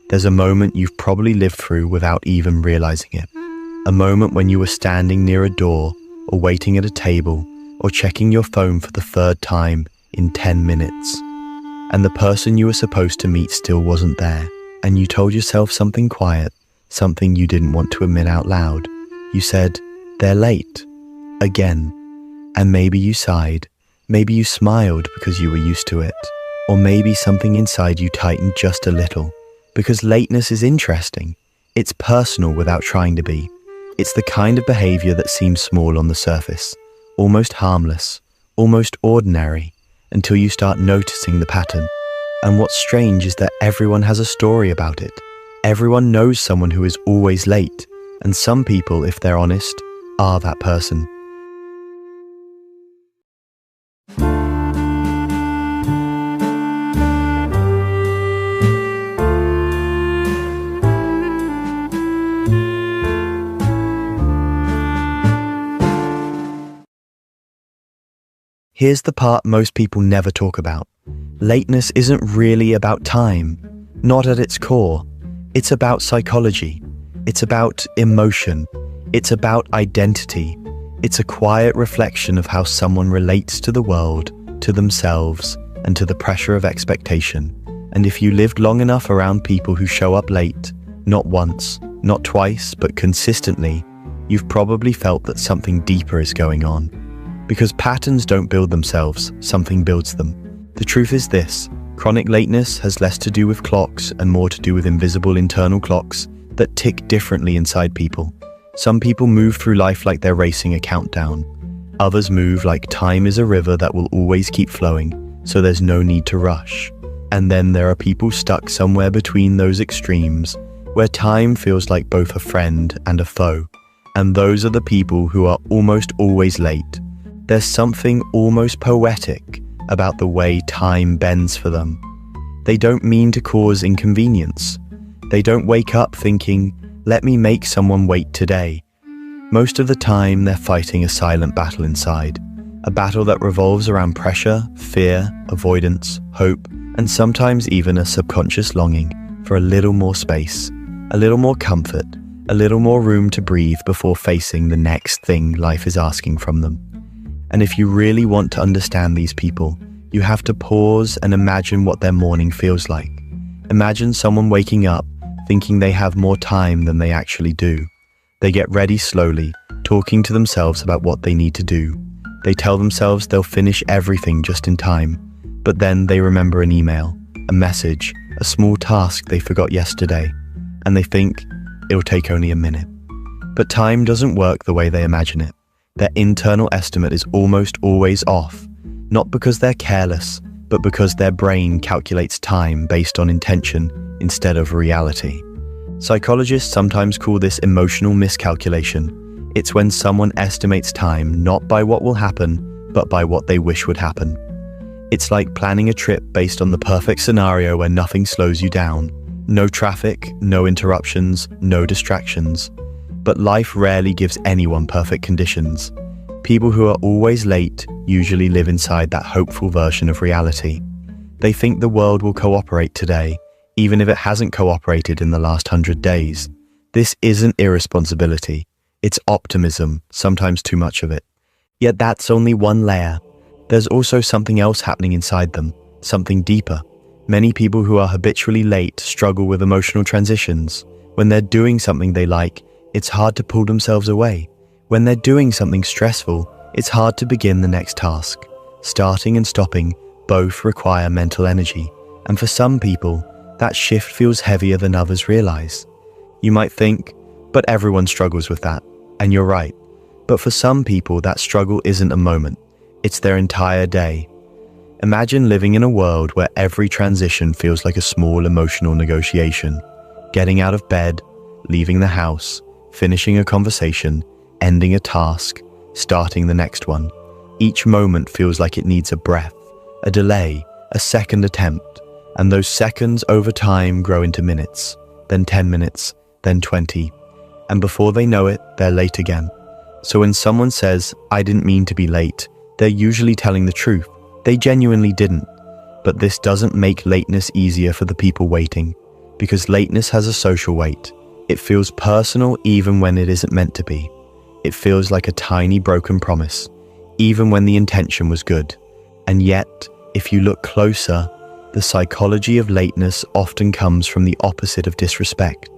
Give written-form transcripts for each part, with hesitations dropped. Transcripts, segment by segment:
There's a moment you've probably lived through without even realizing it. A moment when you were standing near a door, or waiting at a table, or checking your phone for the third time in 10 minutes. And the person you were supposed to meet still wasn't there, and you told yourself something quiet, something you didn't want to admit out loud. You said, "They're late." Again. And maybe you sighed, maybe you smiled because you were used to it, or maybe something inside you tightened just a little, because lateness is interesting. It's personal without trying to be. It's the kind of behavior that seems small on the surface, almost harmless, almost ordinary, until you start noticing the pattern. And what's strange is that everyone has a story about it. Everyone knows someone who is always late, and some people, if they're honest, are that person. Here's the part most people never talk about. Lateness isn't really about time, not at its core. It's about psychology. It's about emotion. It's about identity. It's a quiet reflection of how someone relates to the world, to themselves, and to the pressure of expectation. And if you lived long enough around people who show up late, not once, not twice, but consistently, you've probably felt that something deeper is going on. Because patterns don't build themselves, something builds them. The truth is this: chronic lateness has less to do with clocks and more to do with invisible internal clocks that tick differently inside people. Some people move through life like they're racing a countdown. Others move like time is a river that will always keep flowing, so there's no need to rush. And then there are people stuck somewhere between those extremes, where time feels like both a friend and a foe. And those are the people who are almost always late. There's something almost poetic about the way time bends for them. They don't mean to cause inconvenience. They don't wake up thinking, "Let me make someone wait today." Most of the time, they're fighting a silent battle inside, a battle that revolves around pressure, fear, avoidance, hope, and sometimes even a subconscious longing for a little more space, a little more comfort, a little more room to breathe before facing the next thing life is asking from them. And if you really want to understand these people, you have to pause and imagine what their morning feels like. Imagine someone waking up thinking they have more time than they actually do. They get ready slowly, talking to themselves about what they need to do. They tell themselves they'll finish everything just in time, but then they remember an email, a message, a small task they forgot yesterday, and they think it'll take only a minute. But time doesn't work the way they imagine it. Their internal estimate is almost always off, not because they're careless, but because their brain calculates time based on intention instead of reality. Psychologists sometimes call this emotional miscalculation. It's when someone estimates time not by what will happen, but by what they wish would happen. It's like planning a trip based on the perfect scenario where nothing slows you down. No traffic, no interruptions, no distractions. But life rarely gives anyone perfect conditions. People who are always late usually live inside that hopeful version of reality. They think the world will cooperate today, even if it hasn't cooperated in the last 100 days. This isn't irresponsibility. It's optimism, sometimes too much of it. Yet that's only one layer. There's also something else happening inside them, something deeper. Many people who are habitually late struggle with emotional transitions. When they're doing something they like, it's hard to pull themselves away. When they're doing something stressful, it's hard to begin the next task. Starting and stopping both require mental energy, and for some people, that shift feels heavier than others realize. You might think, but everyone struggles with that, and you're right. But for some people, that struggle isn't a moment, it's their entire day. Imagine living in a world where every transition feels like a small emotional negotiation. Getting out of bed, leaving the house, finishing a conversation, ending a task, starting the next one. Each moment feels like it needs a breath, a delay, a second attempt, and those seconds over time grow into minutes, then 10 minutes, then 20, and before they know it, they're late again. So when someone says, "I didn't mean to be late," they're usually telling the truth. They genuinely didn't. But this doesn't make lateness easier for the people waiting. Because lateness has a social weight. It feels personal even when it isn't meant to be. It feels like a tiny broken promise, even when the intention was good. And yet, if you look closer, the psychology of lateness often comes from the opposite of disrespect.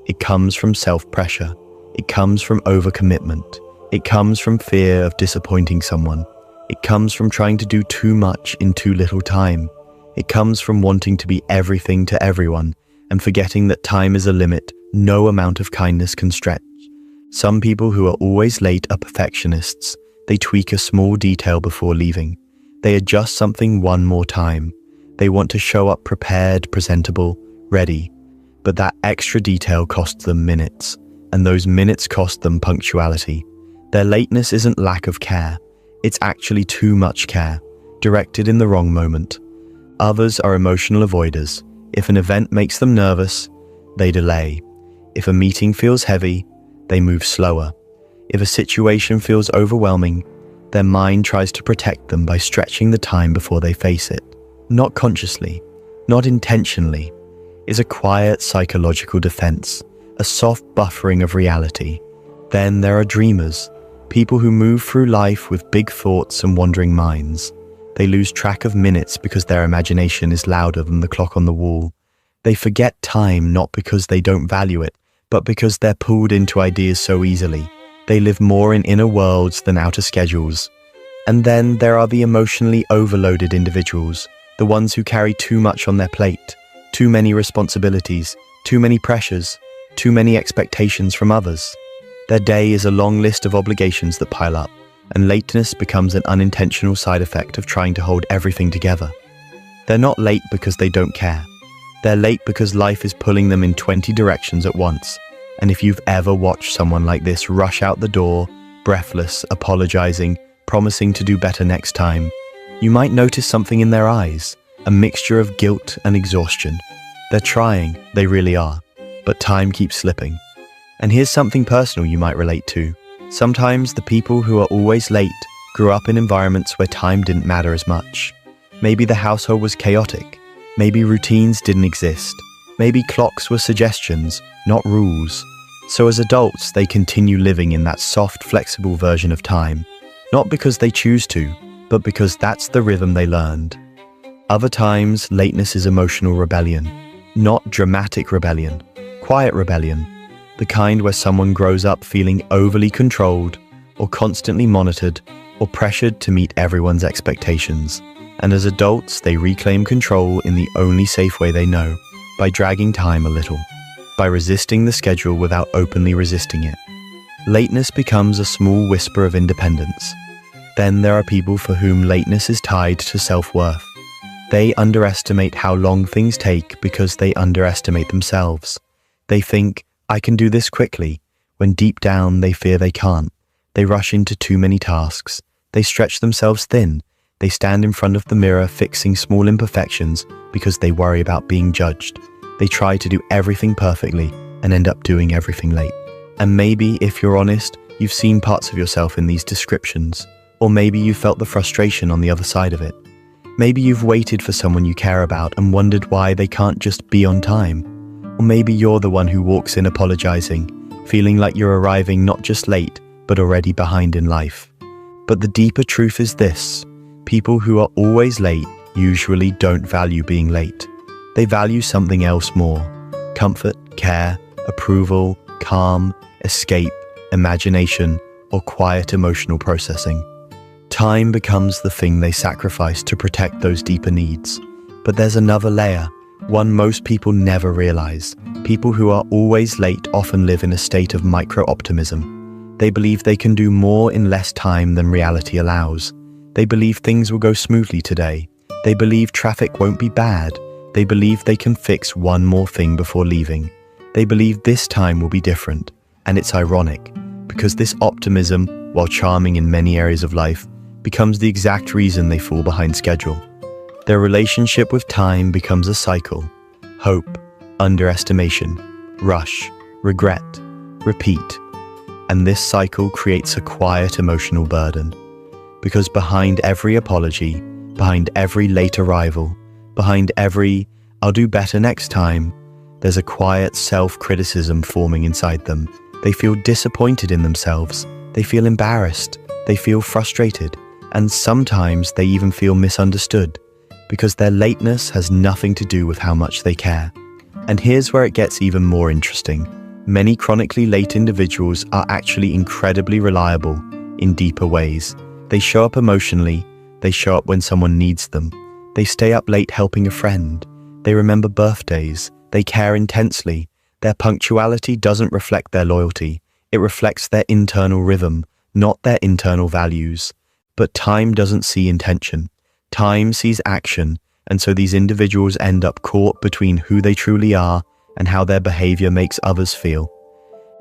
It comes from self-pressure. It comes from overcommitment. It comes from fear of disappointing someone. It comes from trying to do too much in too little time. It comes from wanting to be everything to everyone and forgetting that time is a limit no amount of kindness can stretch. Some people who are always late are perfectionists. They tweak a small detail before leaving. They adjust something one more time. They want to show up prepared, presentable, ready. But that extra detail costs them minutes, and those minutes cost them punctuality. Their lateness isn't lack of care. It's actually too much care, directed in the wrong moment. Others are emotional avoiders. If an event makes them nervous, they delay. If a meeting feels heavy, they move slower. If a situation feels overwhelming, their mind tries to protect them by stretching the time before they face it. Not consciously, not intentionally. It's a quiet psychological defense, a soft buffering of reality. Then there are dreamers, people who move through life with big thoughts and wandering minds. They lose track of minutes because their imagination is louder than the clock on the wall. They forget time not because they don't value it, but because they're pulled into ideas so easily. They live more in inner worlds than outer schedules. And then there are the emotionally overloaded individuals, the ones who carry too much on their plate, too many responsibilities, too many pressures, too many expectations from others. Their day is a long list of obligations that pile up, and lateness becomes an unintentional side effect of trying to hold everything together. They're not late because they don't care. They're late because life is pulling them in 20 directions at once. And if you've ever watched someone like this rush out the door, breathless, apologizing, promising to do better next time, you might notice something in their eyes, a mixture of guilt and exhaustion. They're trying, they really are, but time keeps slipping. And here's something personal you might relate to. Sometimes the people who are always late grew up in environments where time didn't matter as much. Maybe the household was chaotic. Maybe routines didn't exist. Maybe clocks were suggestions, not rules. So as adults, they continue living in that soft, flexible version of time. Not because they choose to, but because that's the rhythm they learned. Other times, lateness is emotional rebellion. Not dramatic rebellion, quiet rebellion. The kind where someone grows up feeling overly controlled, or constantly monitored, or pressured to meet everyone's expectations. And as adults, they reclaim control in the only safe way they know, by dragging time a little, by resisting the schedule without openly resisting it. Lateness becomes a small whisper of independence. Then there are people for whom lateness is tied to self-worth. They underestimate how long things take because they underestimate themselves. They think, I can do this quickly, when deep down they fear they can't. They rush into too many tasks. They stretch themselves thin. They stand in front of the mirror fixing small imperfections because they worry about being judged. They try to do everything perfectly and end up doing everything late. And maybe, if you're honest, you've seen parts of yourself in these descriptions. Or maybe you felt the frustration on the other side of it. Maybe you've waited for someone you care about and wondered why they can't just be on time. Or maybe you're the one who walks in apologizing, feeling like you're arriving not just late, but already behind in life. But the deeper truth is this: people who are always late usually don't value being late. They value something else more: comfort, care, approval, calm, escape, imagination, or quiet emotional processing. Time becomes the thing they sacrifice to protect those deeper needs. But there's another layer, one most people never realize. People who are always late often live in a state of micro-optimism. They believe they can do more in less time than reality allows. They believe things will go smoothly today. They believe traffic won't be bad. They believe they can fix one more thing before leaving. They believe this time will be different. And it's ironic, because this optimism, while charming in many areas of life, becomes the exact reason they fall behind schedule. Their relationship with time becomes a cycle: hope, underestimation, rush, regret, repeat. And this cycle creates a quiet emotional burden. Because behind every apology, behind every late arrival, behind every "I'll do better next time," There's a quiet self-criticism forming inside them. They feel disappointed in themselves. They feel embarrassed. They feel frustrated. And sometimes they even feel misunderstood, because their lateness has nothing to do with how much they care. And here's where it gets even more interesting. Many chronically late individuals are actually incredibly reliable in deeper ways. They show up emotionally. They show up when someone needs them. They stay up late helping a friend. They remember birthdays. They care intensely. Their punctuality doesn't reflect their loyalty. It reflects their internal rhythm, not their internal values. But time doesn't see intention. Time sees action, and so these individuals end up caught between who they truly are and how their behavior makes others feel.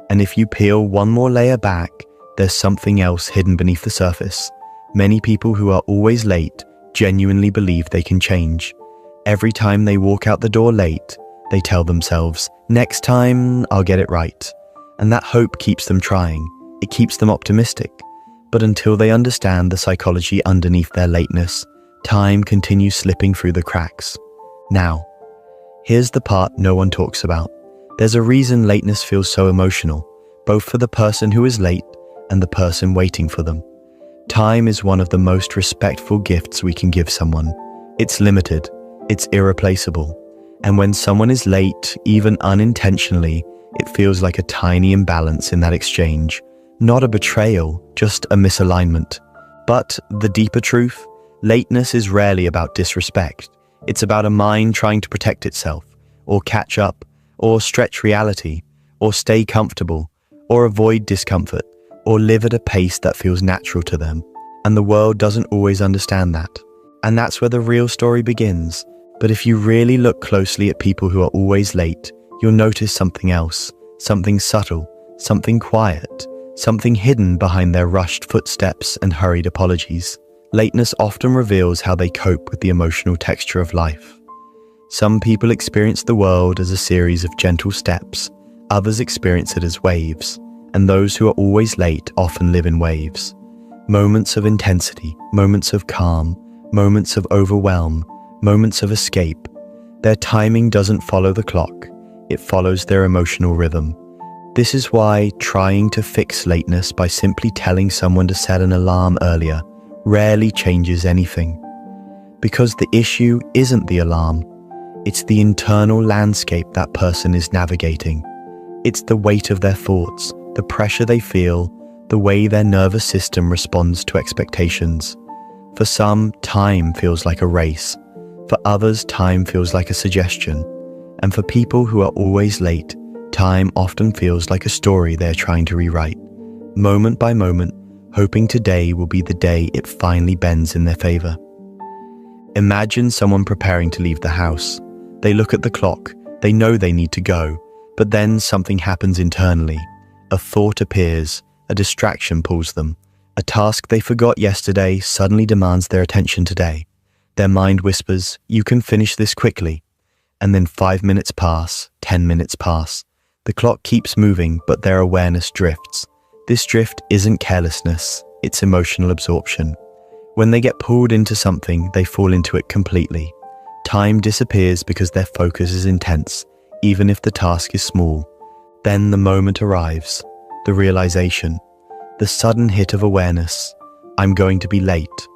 And if you peel one more layer back, there's something else hidden beneath the surface. Many people who are always late genuinely believe they can change. Every time they walk out the door late, they tell themselves, "Next time, I'll get it right." And that hope keeps them trying. It keeps them optimistic. But until they understand the psychology underneath their lateness, time continues slipping through the cracks. Now, here's the part no one talks about. There's a reason lateness feels so emotional, both for the person who is late and the person waiting for them. Time is one of the most respectful gifts we can give someone. It's limited, it's irreplaceable. And when someone is late, even unintentionally, it feels like a tiny imbalance in that exchange. Not a betrayal, just a misalignment. But the deeper truth, lateness is rarely about disrespect. It's about a mind trying to protect itself, or catch up, or stretch reality, or stay comfortable, or avoid discomfort, or live at a pace that feels natural to them. And the world doesn't always understand that. And that's where the real story begins. But if you really look closely at people who are always late, you'll notice something else, something subtle, something quiet, something hidden behind their rushed footsteps and hurried apologies. Lateness often reveals how they cope with the emotional texture of life. Some people experience the world as a series of gentle steps, others experience it as waves, and those who are always late often live in waves. Moments of intensity, moments of calm, moments of overwhelm, moments of escape. Their timing doesn't follow the clock, it follows their emotional rhythm. This is why trying to fix lateness by simply telling someone to set an alarm earlier rarely changes anything. Because the issue isn't the alarm, it's the internal landscape that person is navigating. It's the weight of their thoughts, the pressure they feel, the way their nervous system responds to expectations. For some, time feels like a race. For others, time feels like a suggestion. And for people who are always late, time often feels like a story they're trying to rewrite, moment by moment, hoping today will be the day it finally bends in their favor. Imagine someone preparing to leave the house. They look at the clock, they know they need to go, but then something happens internally. A thought appears, a distraction pulls them. A task they forgot yesterday suddenly demands their attention today. Their mind whispers, "You can finish this quickly." And then 5 minutes pass, 10 minutes pass. The clock keeps moving, but their awareness drifts. This drift isn't carelessness, it's emotional absorption. When they get pulled into something, they fall into it completely. Time disappears because their focus is intense, even if the task is small. Then the moment arrives, the realization, the sudden hit of awareness. I'm going to be late.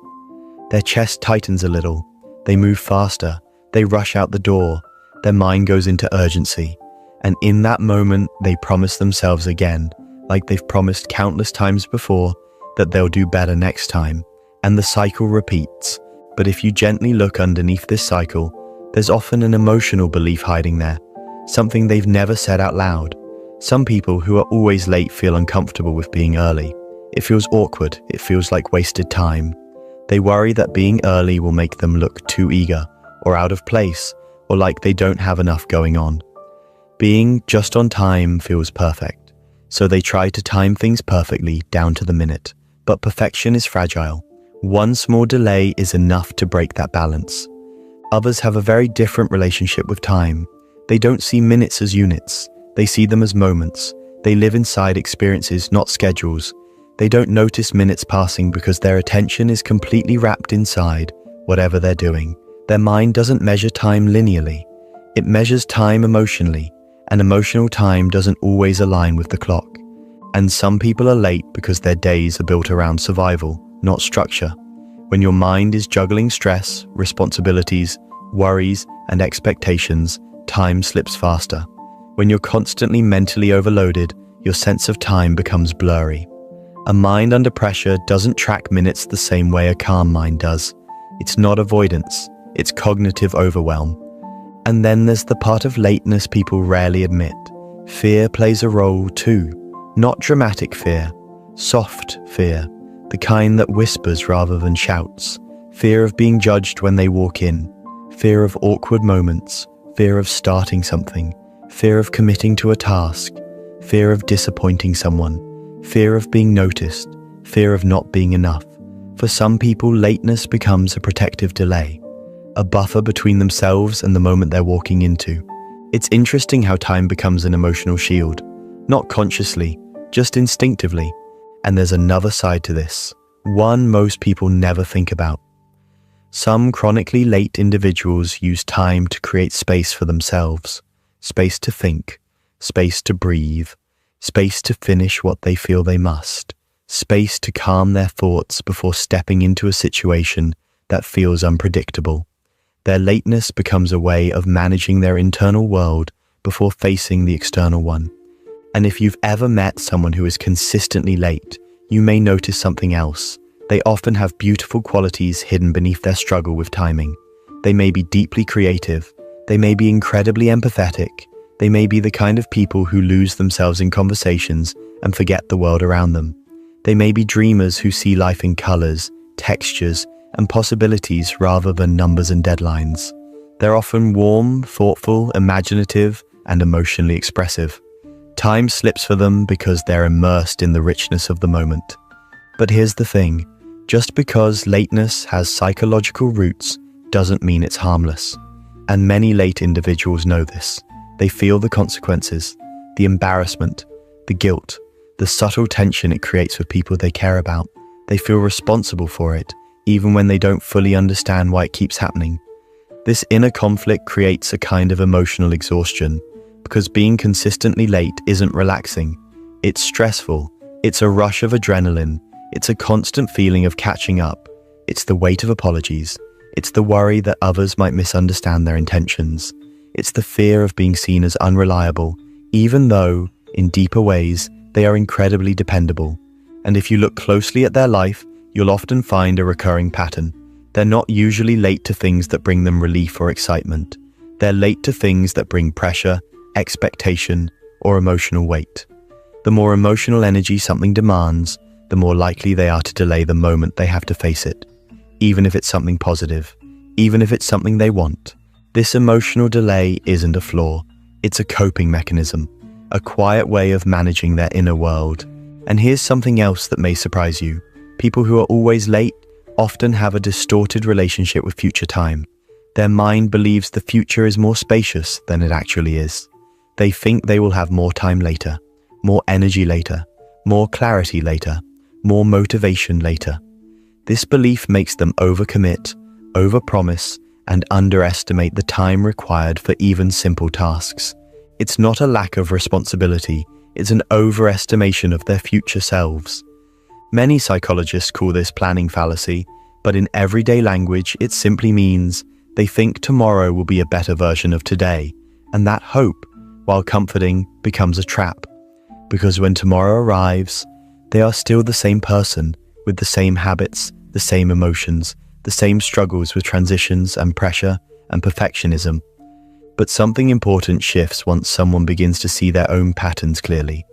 Their chest tightens a little. They move faster. They rush out the door. Their mind goes into urgency. And in that moment, they promise themselves again, like they've promised countless times before, that they'll do better next time. And the cycle repeats. But if you gently look underneath this cycle, there's often an emotional belief hiding there, something they've never said out loud. Some people who are always late feel uncomfortable with being early. It feels awkward. It feels like wasted time. They worry that being early will make them look too eager, or out of place, or like they don't have enough going on. Being just on time feels perfect, so they try to time things perfectly down to the minute. But perfection is fragile. One small delay is enough to break that balance. Others have a very different relationship with time. They don't see minutes as units. They see them as moments. They live inside experiences, not schedules. They don't notice minutes passing because their attention is completely wrapped inside whatever they're doing. Their mind doesn't measure time linearly. It measures time emotionally, and emotional time doesn't always align with the clock. And some people are late because their days are built around survival, not structure. When your mind is juggling stress, responsibilities, worries, and expectations, time slips faster. When you're constantly mentally overloaded, your sense of time becomes blurry. A mind under pressure doesn't track minutes the same way a calm mind does. It's not avoidance, it's cognitive overwhelm. And then there's the part of lateness people rarely admit. Fear plays a role too. Not dramatic fear, soft fear, the kind that whispers rather than shouts. Fear of being judged when they walk in, fear of awkward moments, fear of starting something, fear of committing to a task, fear of disappointing someone, fear of being noticed, fear of not being enough. For some people, lateness becomes a protective delay, a buffer between themselves and the moment they're walking into. It's interesting how time becomes an emotional shield, not consciously, just instinctively. And there's another side to this, one most people never think about. Some chronically late individuals use time to create space for themselves, space to think, space to breathe, space to finish what they feel they must, space to calm their thoughts before stepping into a situation that feels unpredictable. Their lateness becomes a way of managing their internal world before facing the external one. And if you've ever met someone who is consistently late, you may notice something else. They often have beautiful qualities hidden beneath their struggle with timing. They may be deeply creative. They may be incredibly empathetic. They may be the kind of people who lose themselves in conversations and forget the world around them. They may be dreamers who see life in colors, textures, and possibilities rather than numbers and deadlines. They're often warm, thoughtful, imaginative, and emotionally expressive. Time slips for them because they're immersed in the richness of the moment. But here's the thing, just because lateness has psychological roots doesn't mean it's harmless. And many late individuals know this. They feel the consequences, the embarrassment, the guilt, the subtle tension it creates with people they care about. They feel responsible for it, even when they don't fully understand why it keeps happening. This inner conflict creates a kind of emotional exhaustion, because being consistently late isn't relaxing. It's stressful. It's a rush of adrenaline. It's a constant feeling of catching up. It's the weight of apologies. It's the worry that others might misunderstand their intentions. It's the fear of being seen as unreliable, even though, in deeper ways, they are incredibly dependable. And if you look closely at their life, you'll often find a recurring pattern. They're not usually late to things that bring them relief or excitement. They're late to things that bring pressure, expectation, or emotional weight. The more emotional energy something demands, the more likely they are to delay the moment they have to face it, even if it's something positive, even if it's something they want. This emotional delay isn't a flaw, it's a coping mechanism, a quiet way of managing their inner world. And here's something else that may surprise you. People who are always late often have a distorted relationship with future time. Their mind believes the future is more spacious than it actually is. They think they will have more time later, more energy later, more clarity later, more motivation later. This belief makes them overcommit, overpromise, and underestimate the time required for even simple tasks. It's not a lack of responsibility, it's an overestimation of their future selves. Many psychologists call this planning fallacy, but in everyday language it simply means they think tomorrow will be a better version of today, and that hope, while comforting, becomes a trap. Because when tomorrow arrives, they are still the same person, with the same habits, the same emotions, the same struggles with transitions and pressure and perfectionism. But something important shifts once someone begins to see their own patterns clearly.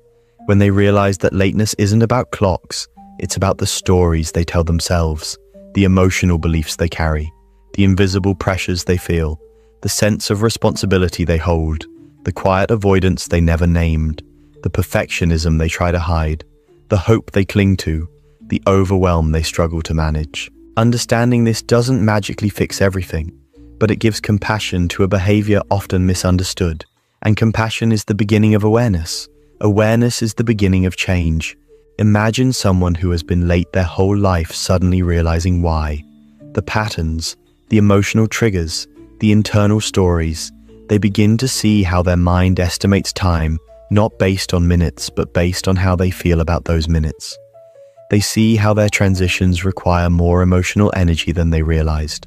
When they realize that lateness isn't about clocks, it's about the stories they tell themselves, the emotional beliefs they carry, the invisible pressures they feel, the sense of responsibility they hold, the quiet avoidance they never named, the perfectionism they try to hide, the hope they cling to, the overwhelm they struggle to manage. Understanding this doesn't magically fix everything, but it gives compassion to a behavior often misunderstood. And compassion is the beginning of awareness. Awareness is the beginning of change. Imagine someone who has been late their whole life suddenly realizing why. The patterns, the emotional triggers, the internal stories, They begin to see how their mind estimates time not based on minutes, but based on how they feel about those minutes. They see how their transitions require more emotional energy than they realized.